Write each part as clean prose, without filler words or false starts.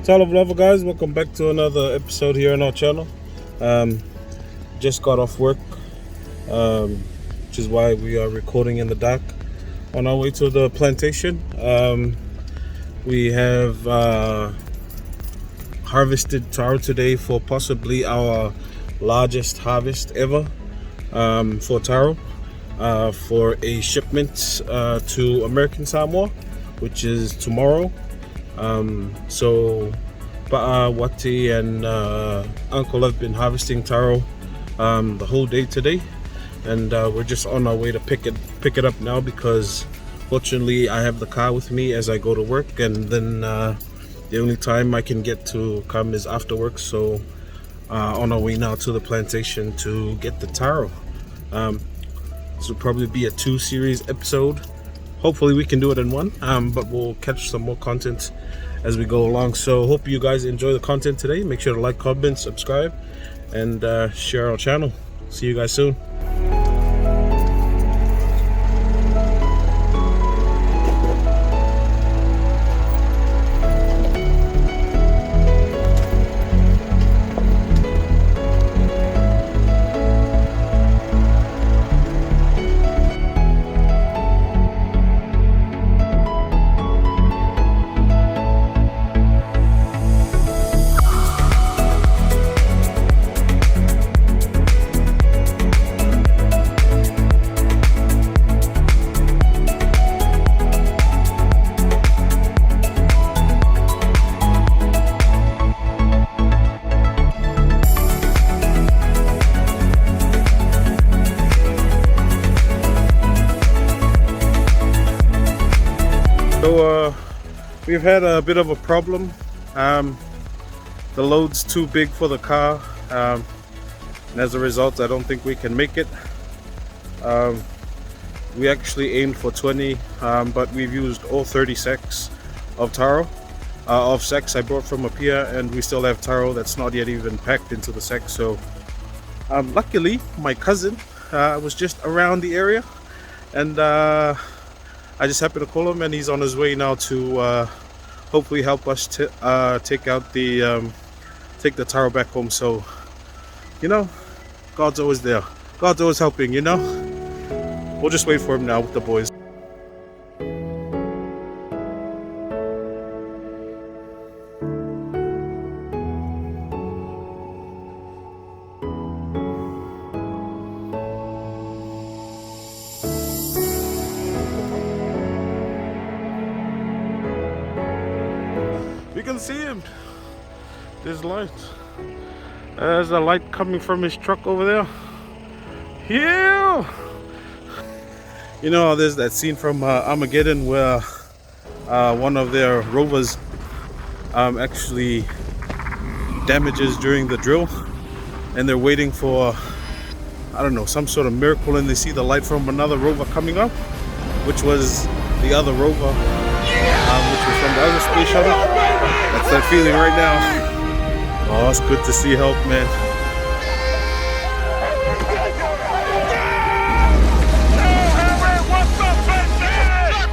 Taro vlogger guys, welcome back to another episode here on our channel. Just got off work, which is why we are recording in the dark on our way to the plantation. We have harvested taro today for possibly our largest harvest ever for taro, for a shipment to American Samoa, which is tomorrow. So Wati and Uncle have been harvesting taro the whole day today, and we're just on our way to pick it up now, because fortunately I have the car with me as I go to work, and then the only time I can get to come is after work. So on our way now to the plantation to get the taro. This will probably be a 2-series episode. Hopefully we can do it in one, but we'll catch some more content as we go along. So hope you guys enjoy the content today. Make sure to like, comment, subscribe, and share our channel. See you guys soon. So we've had a bit of a problem. The load's too big for the car, and as a result I don't think we can make it. We actually aimed for 20, but we've used all 30 sacks of taro, of sacks I brought from up here, and we still have taro that's not yet even packed into the sack. So luckily my cousin was just around the area, and I just happened to call him, and he's on his way now to hopefully help us to take the taro back home. So, you know, God's always there. God's always helping, you know. We'll just wait for him now with the boys. You can see him. There's light. There's a light coming from his truck over there. Yeah. You know, there's that scene from Armageddon where one of their rovers actually damages during the drill, and they're waiting for, I don't know, some sort of miracle, and they see the light from another rover coming up, which was the other rover, which was from the other space shuttle. That's that feeling right now. Oh, it's good to see help, man.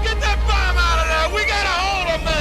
Get that bomb out of there! We got a hold of me!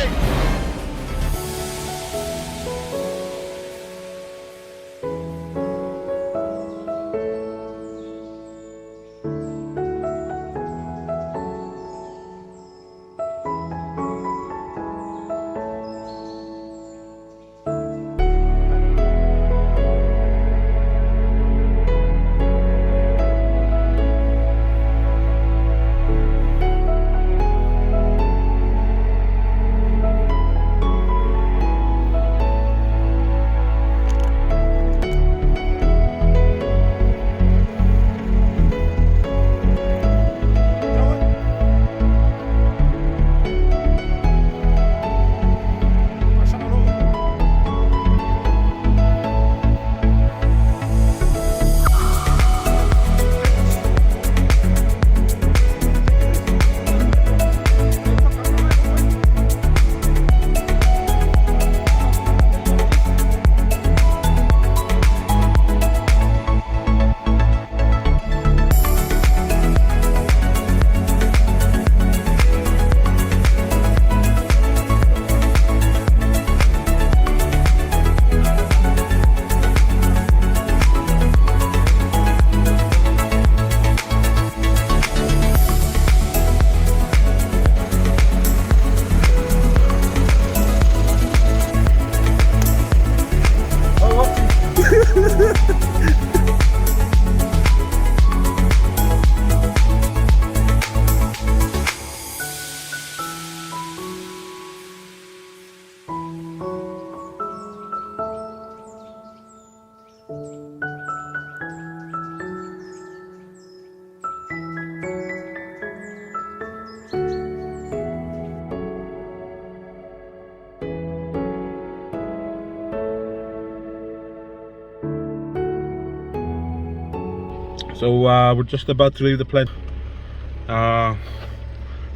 So we're just about to leave the plant.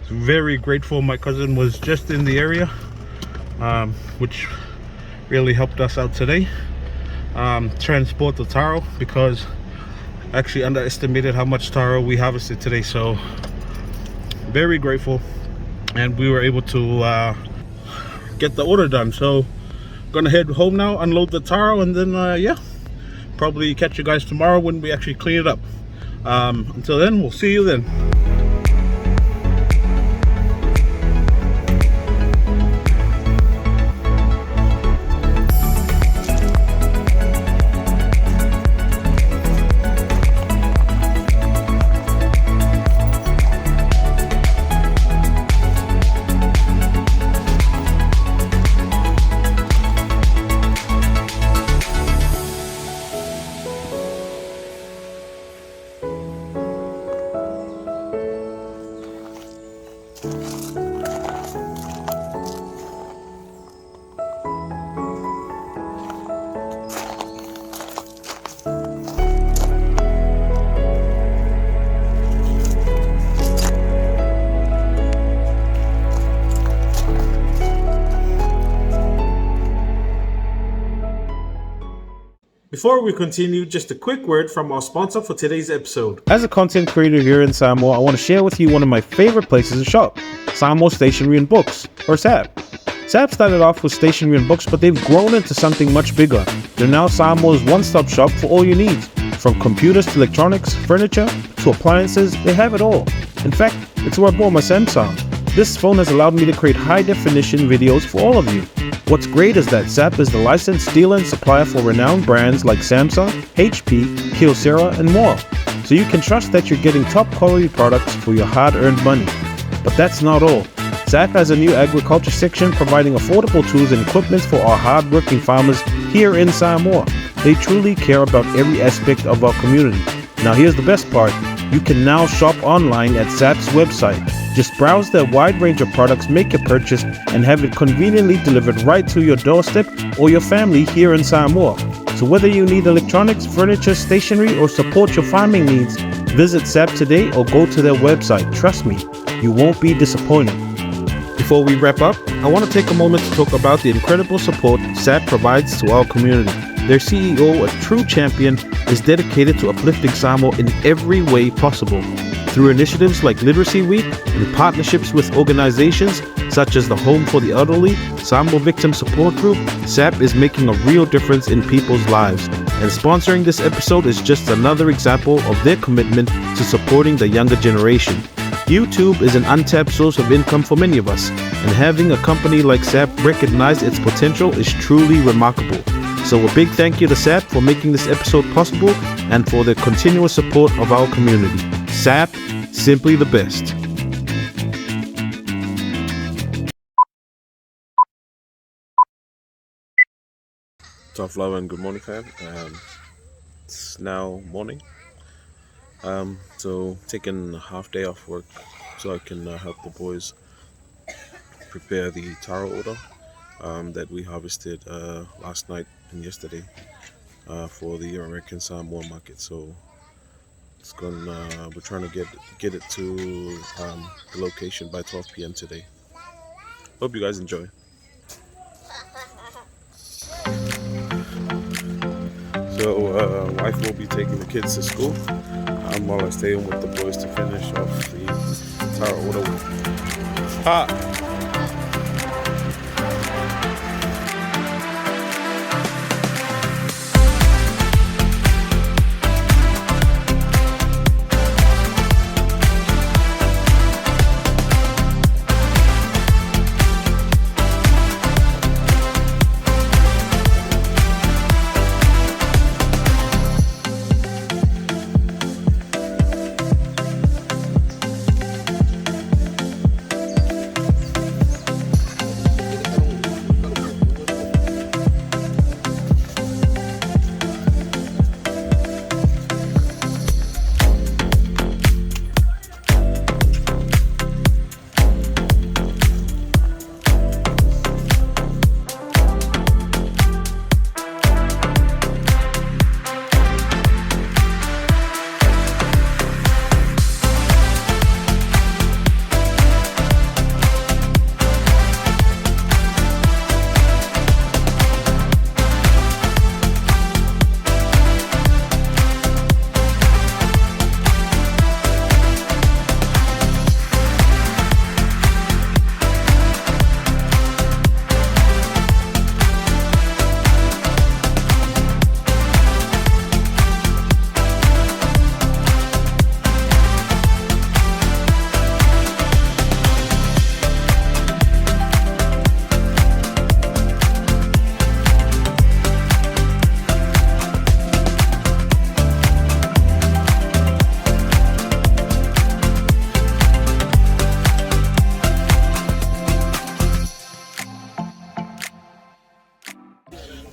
Very grateful my cousin was just in the area, which really helped us out today. Transport the taro, because I actually underestimated how much taro we harvested today. So very grateful, and we were able to get the order done. So gonna head home now, unload the taro, and then yeah, probably catch you guys tomorrow when we actually clean it up. Until then, we'll see you then. Before we continue, just a quick word from our sponsor for today's episode. As a content creator here in Samoa, I want to share with you one of my favorite places to shop, Samoa Stationery and Books, or Ssab. Ssab started off with stationery and books, but they've grown into something much bigger. They're now Samoa's one-stop shop for all your needs. From computers to electronics, furniture to appliances, they have it all. In fact, it's where I bought my Samsung. This phone has allowed me to create high-definition videos for all of you. What's great is that Ssab is the licensed dealer and supplier for renowned brands like Samsung, HP, Kyocera, and more. So you can trust that you're getting top quality products for your hard-earned money. But that's not all. Ssab has a new agriculture section providing affordable tools and equipment for our hard-working farmers here in Samoa. They truly care about every aspect of our community. Now here's the best part. You can now shop online at Ssab's website. Just browse their wide range of products, make your purchase, and have it conveniently delivered right to your doorstep or your family here in Samoa. So whether you need electronics, furniture, stationery, or support your farming needs, visit Ssab today or go to their website. Trust me, you won't be disappointed. Before we wrap up, I want to take a moment to talk about the incredible support Ssab provides to our community. Their CEO, a true champion, is dedicated to uplifting Samoa in every way possible. Through initiatives like Literacy Week and partnerships with organizations such as the Home for the Elderly, Samoa Victim Support Group, Ssab is making a real difference in people's lives. And sponsoring this episode is just another example of their commitment to supporting the younger generation. YouTube is an untapped source of income for many of us, and having a company like Ssab recognize its potential is truly remarkable. So a big thank you to Ssab for making this episode possible and for their continuous support of our community. Ssab, simply the best. Tough love and good morning, fam. It's now morning. So taking a half day off work so I can help the boys prepare the taro order that we harvested last night and yesterday for the American Samoa market. So it's gonna we're trying to get it to the location by 12 p.m. today. Hope you guys enjoy. So wife will be taking the kids to school while I stay home with the boys to finish off the taro order.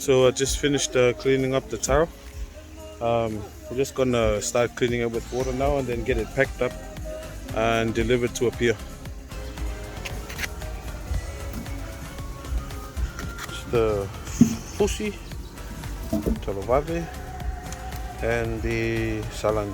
So I just finished cleaning up the taro. We're just gonna start cleaning it with water now and then get it packed up and delivered to a pier. It's the fusi, talovave, and the salang.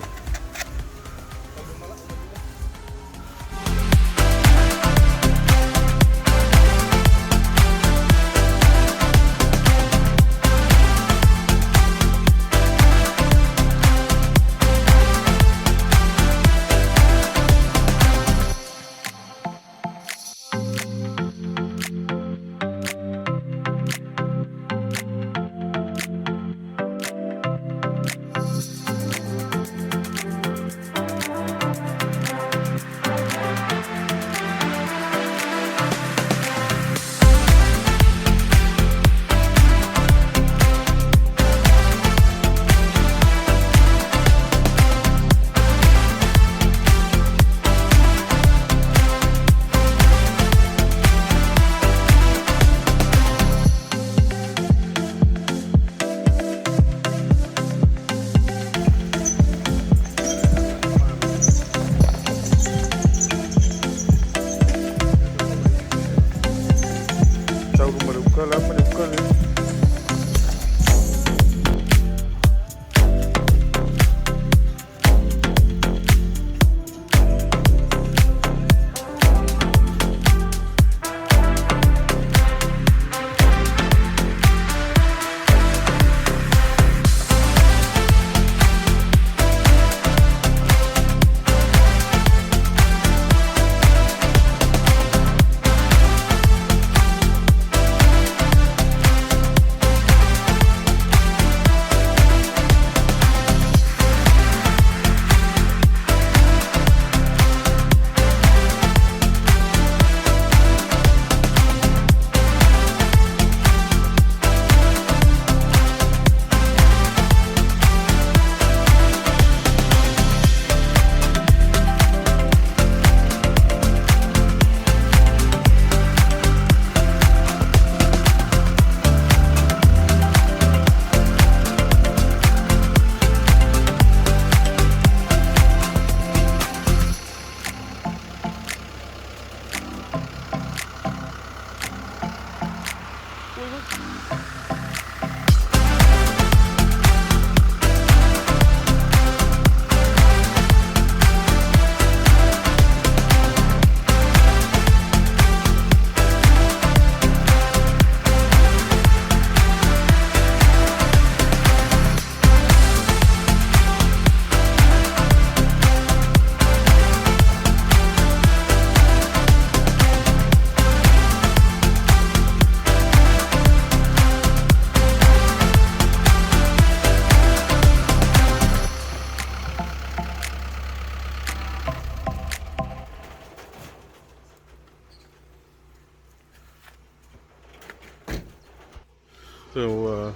So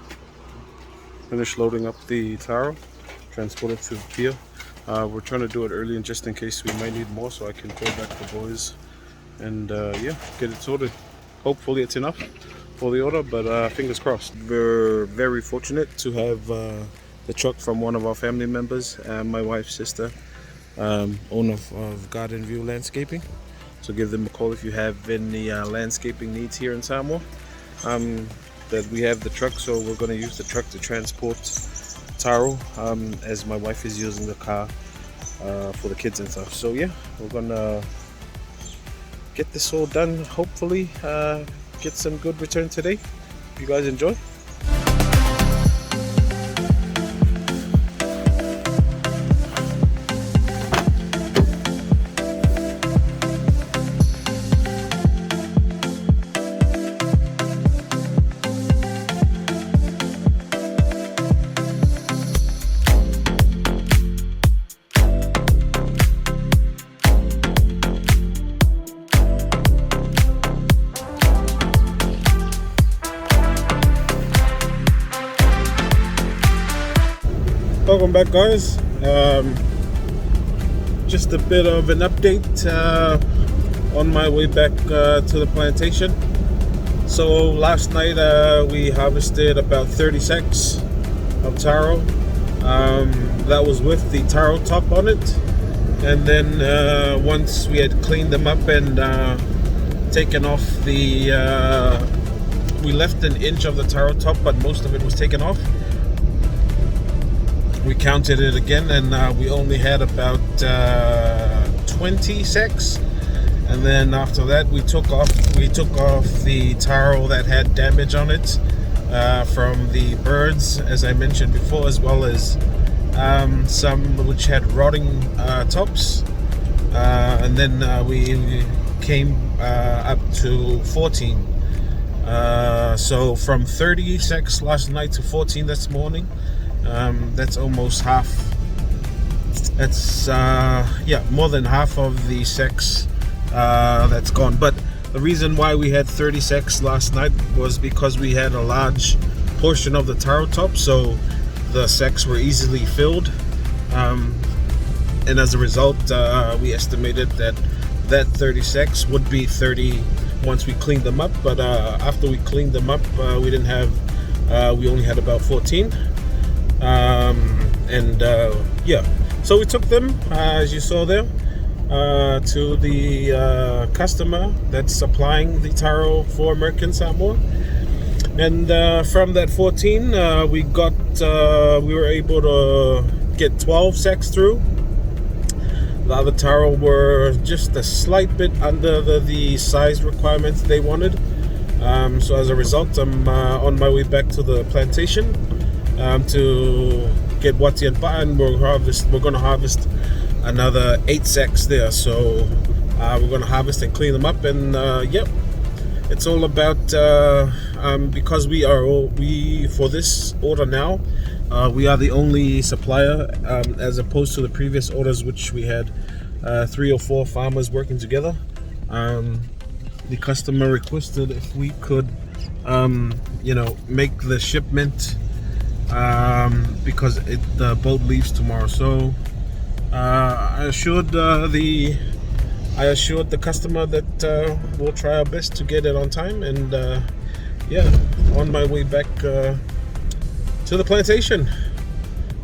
finished loading up the taro, transport it to the pier. We're trying to do it early and just in case we might need more, so I can call back the boys and yeah, get it sorted. Hopefully it's enough for the order, but fingers crossed. We're very fortunate to have the truck from one of our family members, my wife's sister, owner of Garden View Landscaping. So give them a call if you have any landscaping needs here in Samoa. That we have the truck, so we're going to use the truck to transport taro, as my wife is using the car for the kids and stuff. So yeah, we're gonna get this all done, hopefully get some good return today. You guys enjoy. Welcome back, guys. Just a bit of an update on my way back to the plantation. So last night we harvested about 30 sacks of taro. That was with the taro top on it. And then once we had cleaned them up and taken off the, we left an inch of the taro top, but most of it was taken off. We counted it again, and we only had about 20 sacks. And then after that, we took off the taro that had damage on it from the birds, as I mentioned before, as well as some which had rotting tops. And then we came up to 14. So from 30 sacks last night to 14 this morning. That's almost half. That's more than half of the sacks that's gone. But the reason why we had 30 sacks last night was because we had a large portion of the taro top, so the sacks were easily filled, and as a result we estimated that 30 sacks would be 30 once we cleaned them up. But after we cleaned them up, we only had about 14. So we took them, as you saw there, to the customer that's supplying the taro for American Samoa. And from that 14, we were able to get 12 sacks through. The other taro were just a slight bit under the size requirements they wanted. So as a result, I'm on my way back to the plantation to get wati and pa, and we're going to harvest another 8 sacks there. So we're going to harvest and clean them up, and it's all about because we for this order now, we are the only supplier, as opposed to the previous orders, which we had 3 or 4 farmers working together. The customer requested if we could make the shipment because the boat leaves tomorrow. So I assured the customer that we'll try our best to get it on time, and on my way back to the plantation,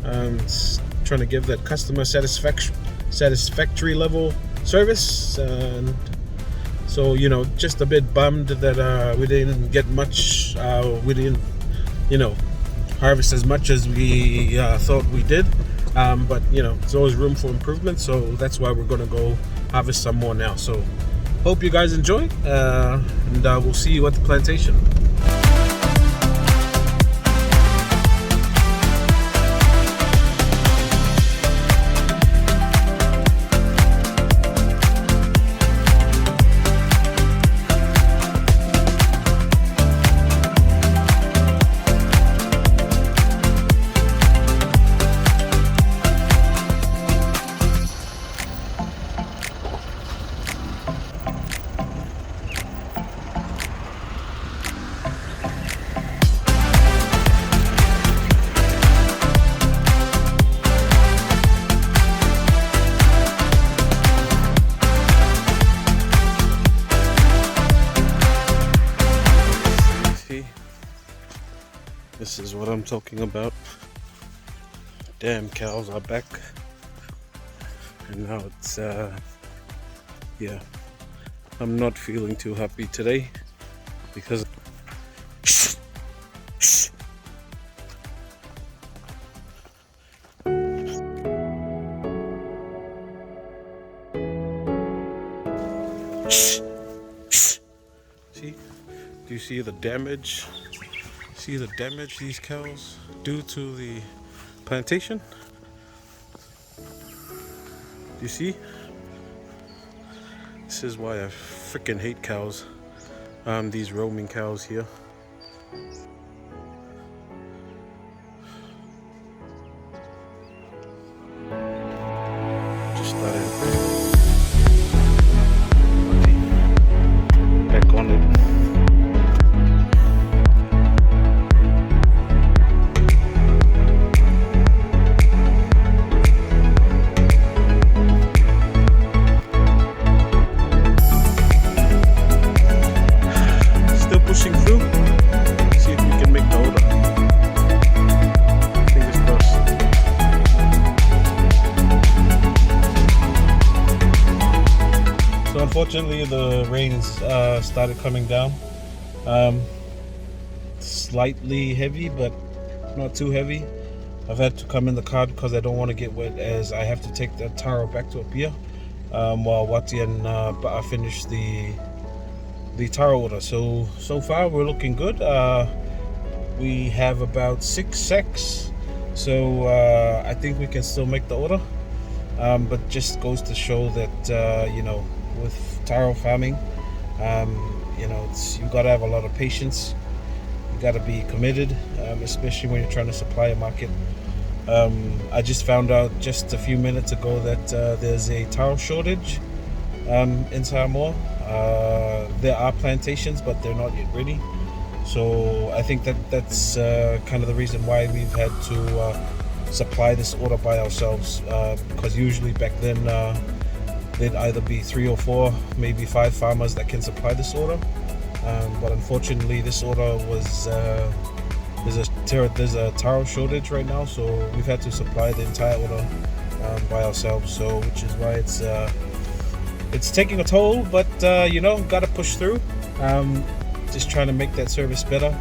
trying to give that customer satisfactory level service. And so just a bit bummed that we didn't get much. We didn't harvest as much as we thought we did, but there's always room for improvement, so that's why we're going to go harvest some more now. So hope you guys enjoy, and we'll see you at the plantation. This is what I'm talking about. Damn cows are back, and now it's I'm not feeling too happy today because see, do you see the damage? See the damage these cows do to the plantation? Do you see? This is why I freaking hate cows. These roaming cows here. Just let it back on it. Pushing unfortunately the rains started coming down. Slightly heavy, but not too heavy. I've had to come in the car because I don't want to get wet, as I have to take the Taro back to Apia while Wati and Ba'a finish the Taro order. So far we're looking good. We have about 6 sacks, so I think we can still make the order. But just goes to show that you know, with Taro farming, you know, you gotta have a lot of patience. You gotta be committed, especially when you're trying to supply a market. I just found out just a few minutes ago that there's a Taro shortage in Samoa. There are plantations, but they're not yet ready. So I think that's kind of the reason why we've had to supply this order by ourselves, because usually back then there'd either be 3 or 4, maybe 5 farmers that can supply this order. But unfortunately this order was there's a Taro shortage right now, so we've had to supply the entire order by ourselves, so which is why it's taking a toll, but you know, gotta push through. Just trying to make that service better,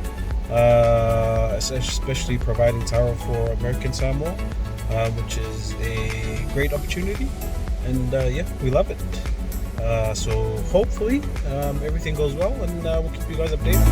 especially providing Taro for American Samoa, which is a great opportunity, and yeah, we love it. So hopefully everything goes well, and we'll keep you guys updated.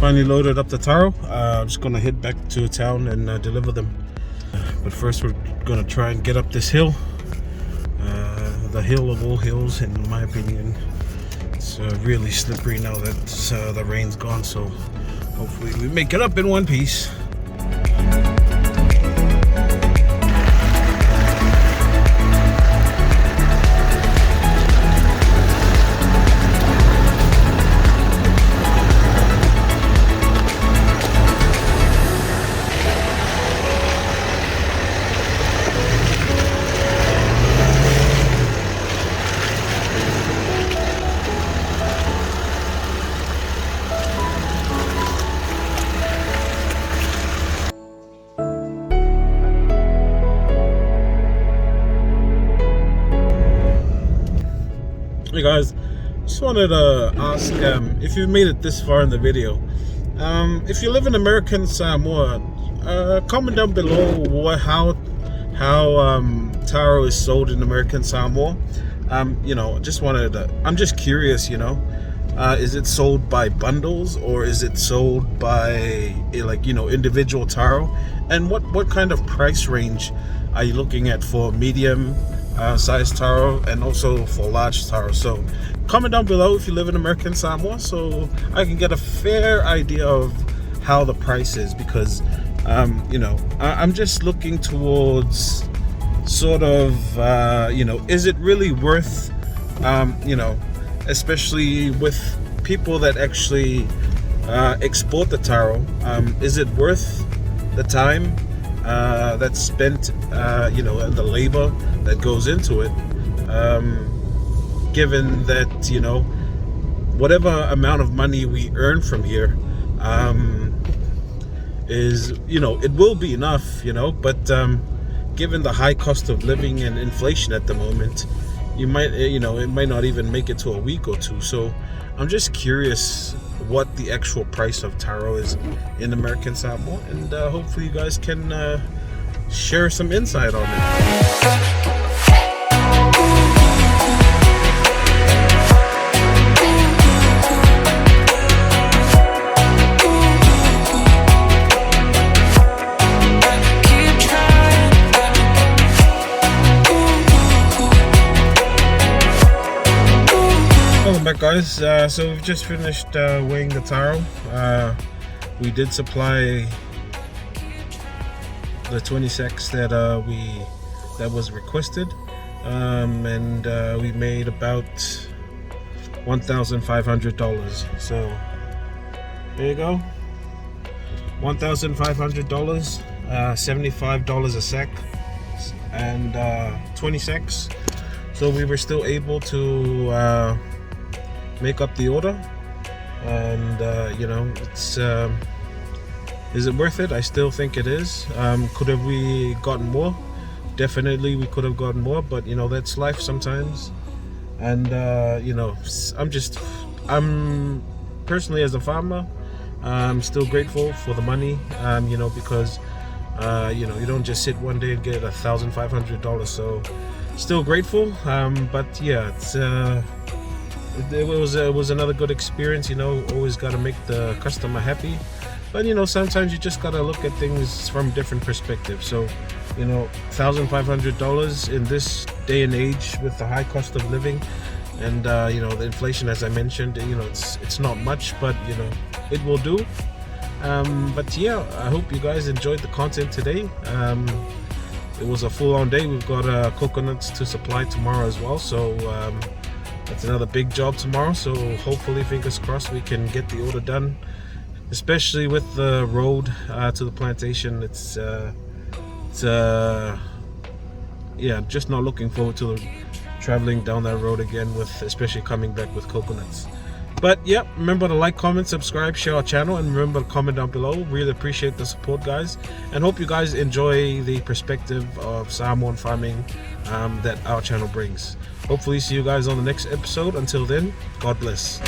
Finally loaded up the Taro. I'm just gonna head back to town and deliver them. But first we're gonna try and get up this hill. The hill of all hills, in my opinion. It's really slippery now that the rain's gone, so hopefully we make it up in one piece. Hey guys, just wanted to ask if you've made it this far in the video. If you live in American Samoa, comment down below how Taro is sold in American Samoa. You know, I'm just curious, you know, is it sold by bundles, or is it sold by, like, you know, individual Taro? And what kind of price range are you looking at for medium size Taro and also for large Taro? So comment down below if you live in American Samoa, so I can get a fair idea of how the price is, because you know, I'm just looking towards sort of you know, is it really worth you know, especially with people that actually export the Taro, is it worth the time that's spent, you know, and the labor that goes into it, given that, you know, whatever amount of money we earn from here is, you know, it will be enough, you know, but given the high cost of living and inflation at the moment, you might, you know, it might not even make it to a week or two. So I'm just curious what the actual price of Taro is in American Samoa, and hopefully you guys can share some insight on it. guys, so we've just finished weighing the taro. We did supply the 20 sacks that was requested, and we made about $1,500. So there you go, $1,500, $75 a sack, and 20 sacks. So we were still able to make up the order, and you know, it's is it worth it? I still think it is. Could have we gotten more? Definitely we could have gotten more, but you know, that's life sometimes. And you know, I'm personally, as a farmer, I'm still grateful for the money, you know, because you know, you don't just sit one day and get $1,500. So still grateful, but yeah, it was another good experience. You know, always got to make the customer happy, but you know, sometimes you just gotta look at things from different perspectives. So you know, $1,500 in this day and age with the high cost of living, and you know, the inflation, as I mentioned, you know, it's not much, but you know, it will do. But yeah, I hope you guys enjoyed the content today. It was a full-on day. We've got coconuts to supply tomorrow as well, so that's another big job tomorrow. So hopefully, fingers crossed, we can get the order done, especially with the road to the plantation. It's yeah, just not looking forward to traveling down that road again, with especially coming back with coconuts. But yeah, remember to like, comment, subscribe, share our channel, and remember to comment down below. Really appreciate the support, guys, and hope you guys enjoy the perspective of Samoan farming that our channel brings. Hopefully see you guys on the next episode. Until then, God bless.